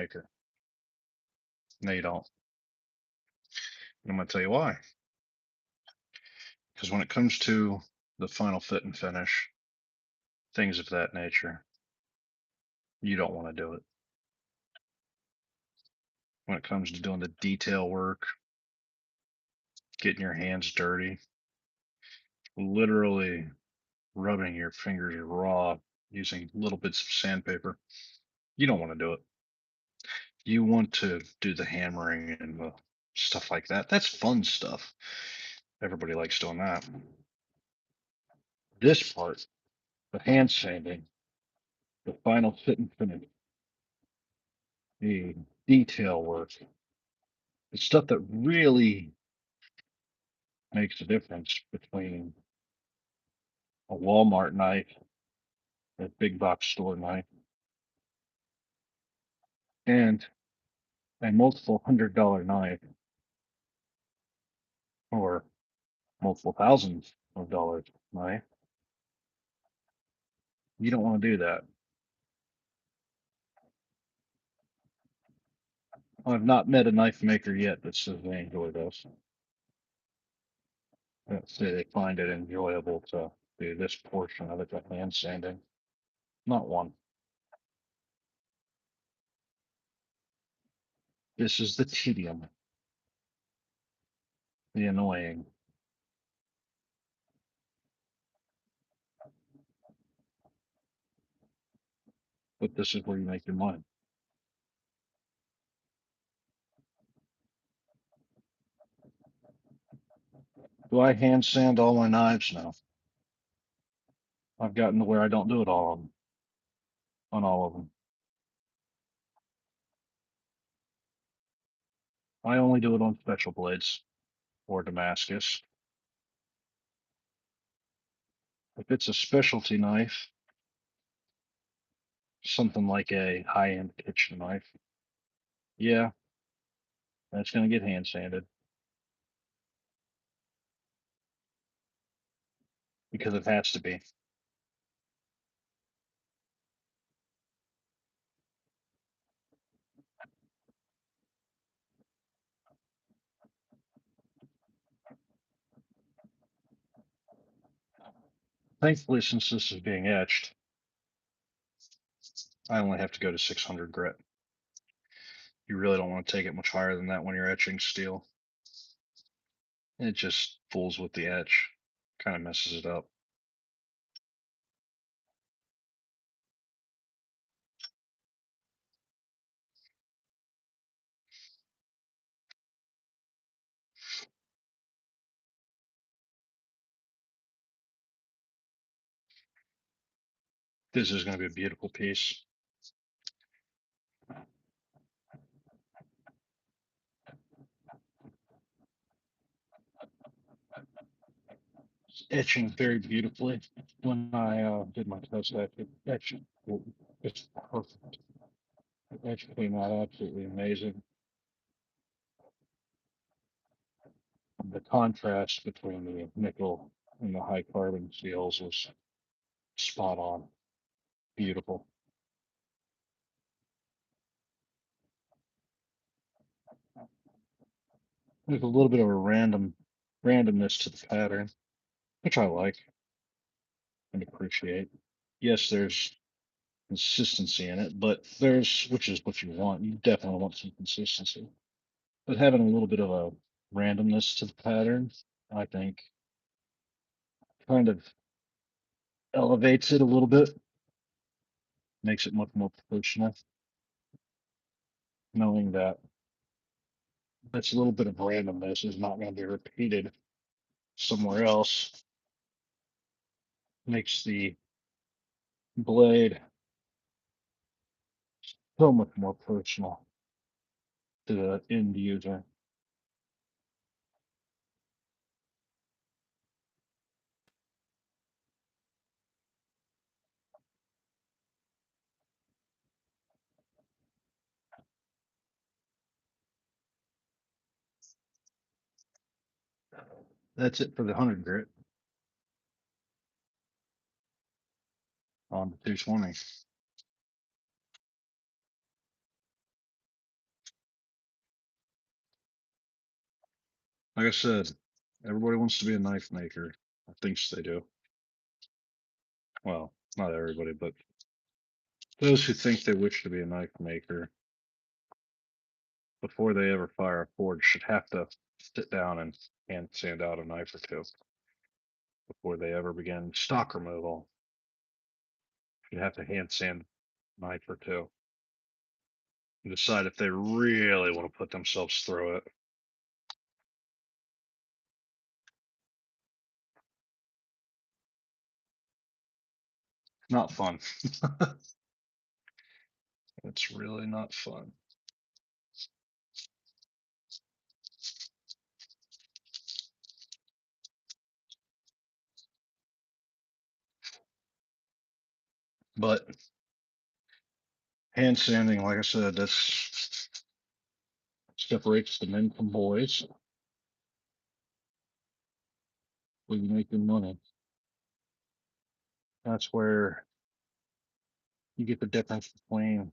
maker. No, you don't. And I'm going to tell you why. Because when it comes to the final fit and finish, things of that nature, you don't want to do it. When it comes to doing the detail work, getting your hands dirty, literally rubbing your fingers raw using little bits of sandpaper, you don't want to do it. You want to do the hammering and the stuff like that. That's fun stuff. Everybody likes doing that. This part, the hand sanding, the final fit and finish, the detail work, the stuff that really makes a difference between a Walmart knife, a big box store knife, and a multiple $100 knife or multiple thousands of dollars knife. You don't want to do that. I've not met a knife maker yet that says they enjoy this. That say they find it enjoyable to do this portion of it, the hand sanding. Not one. This is the tedium, the annoying. But this is where you make your money. Do I hand sand all my knives now? I've gotten to where I don't do it all on all of them. I only do it on special blades or Damascus. If it's a specialty knife, something like a high-end kitchen knife, yeah, that's going to get hand sanded because it has to be. Thankfully, since this is being etched, I only have to go to 600 grit. You really don't want to take it much higher than that when you're etching steel. It just fools with the etch, kind of messes it up. This is going to be a beautiful piece. Etching very beautifully. When I did my test etch, it's perfect. The etch came out absolutely amazing. The contrast between the nickel and the high carbon steels was spot on. Beautiful. There's a little bit of a randomness to the pattern, which I like and appreciate. Yes, there's consistency in it, but which is what you want. You definitely want some consistency. But having a little bit of a randomness to the pattern, I think, kind of elevates it a little bit, makes it much more professional, knowing that that's a little bit of randomness is not going to be repeated somewhere else, makes the blade so much more personal to the end user. That's it for the 100 grit on the 220. Like I said, everybody wants to be a knife maker. Or thinks they do. Well, not everybody, but those who think they wish to be a knife maker before they ever fire a forge should have to sit down and hand sand out a knife or two before they ever begin stock removal. Should have to hand sand a knife or two and decide if they really want to put themselves through it. Not fun. It's really not fun. But hand sanding, like I said, that's separates the men from boys. When you make good money, that's where you get the difference between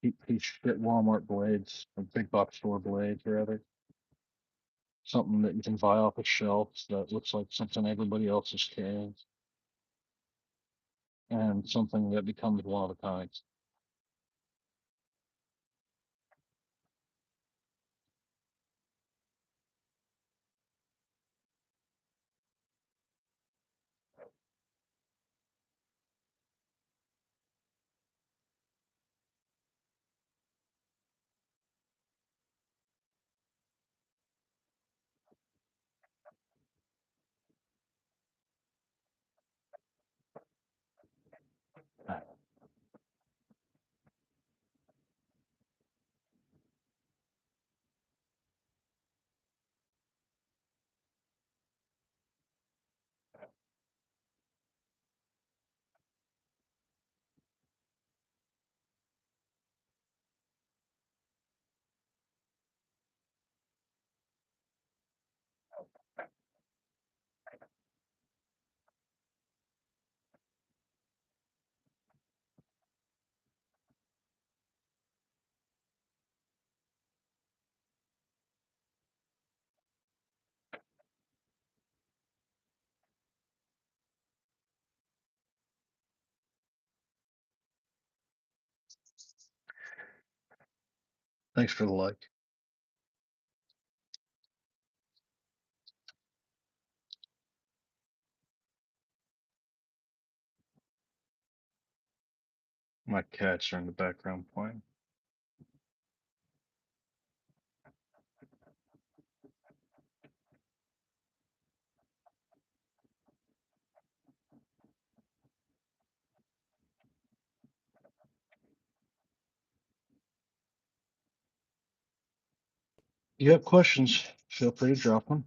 cheap shit Walmart blades or big box store blades, rather. Something that you can buy off a shelf that looks like something everybody else is carrying, and something that becomes one of a kind. Thanks for the like. My cats are in the background playing. You have questions, feel free to drop them.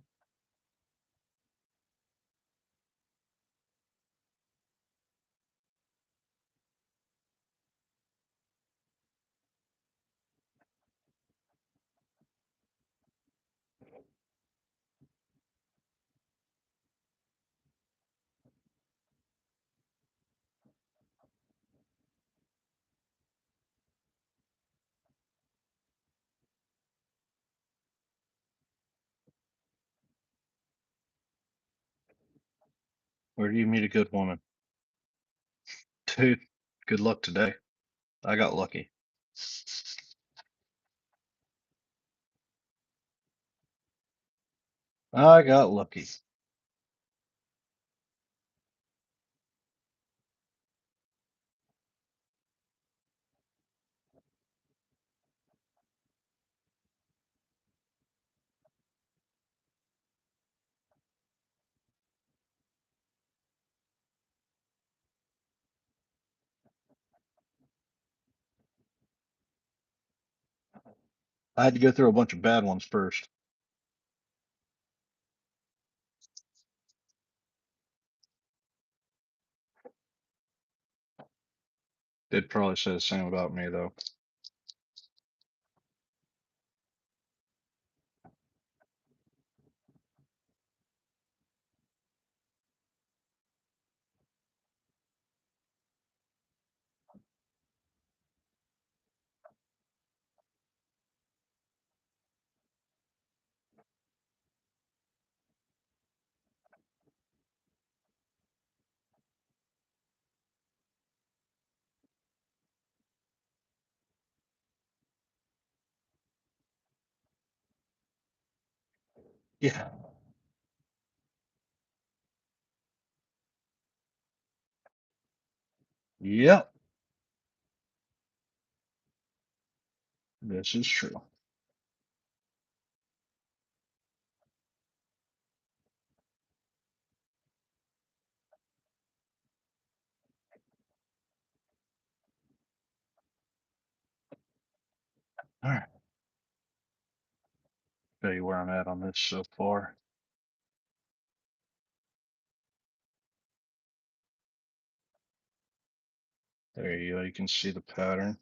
Where do you meet a good woman? Dude, good luck today. I got lucky. I got lucky. I had to go through a bunch of bad ones first. They'd probably say the same about me, though. Yeah. Yep. This is true. All right. Tell you where I'm at on this so far. There you go. You can see the pattern,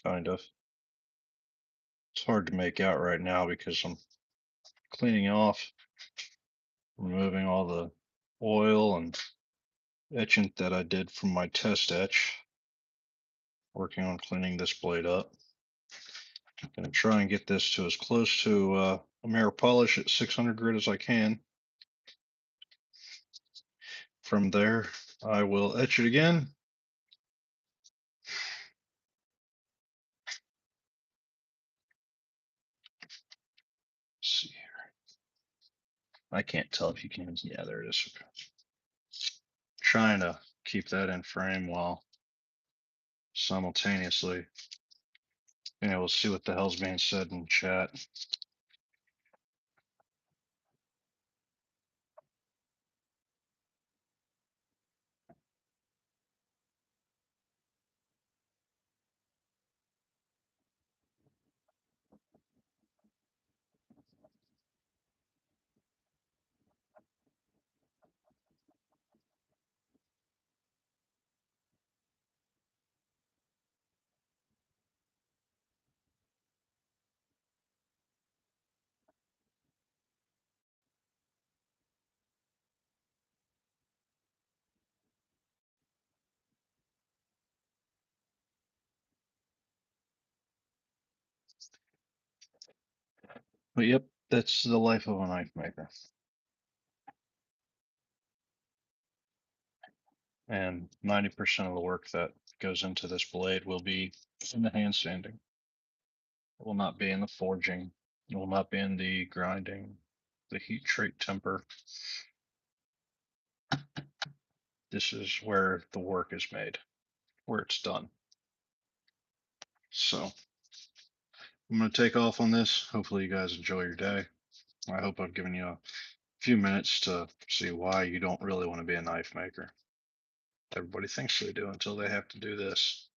kind of. It's hard to make out right now because I'm cleaning off, removing all the oil and etchant that I did from my test etch. Working on cleaning this blade up. Gonna try and get this to as close to a mirror polish at 600 grit as I can. From there, I will etch it again. Let's see here. I can't tell if you can. Yeah, there it is. Okay. Trying to keep that in frame while simultaneously being able to see what the hell's being said in chat. But yep, that's the life of a knife maker. And 90% of the work that goes into this blade will be in the hand sanding. It will not be in the forging. It will not be in the grinding, the heat treat temper. This is where the work is made, where it's done. So I'm going to take off on this. Hopefully, you guys enjoy your day. I hope I've given you a few minutes to see why you don't really want to be a knife maker. Everybody thinks they do until they have to do this.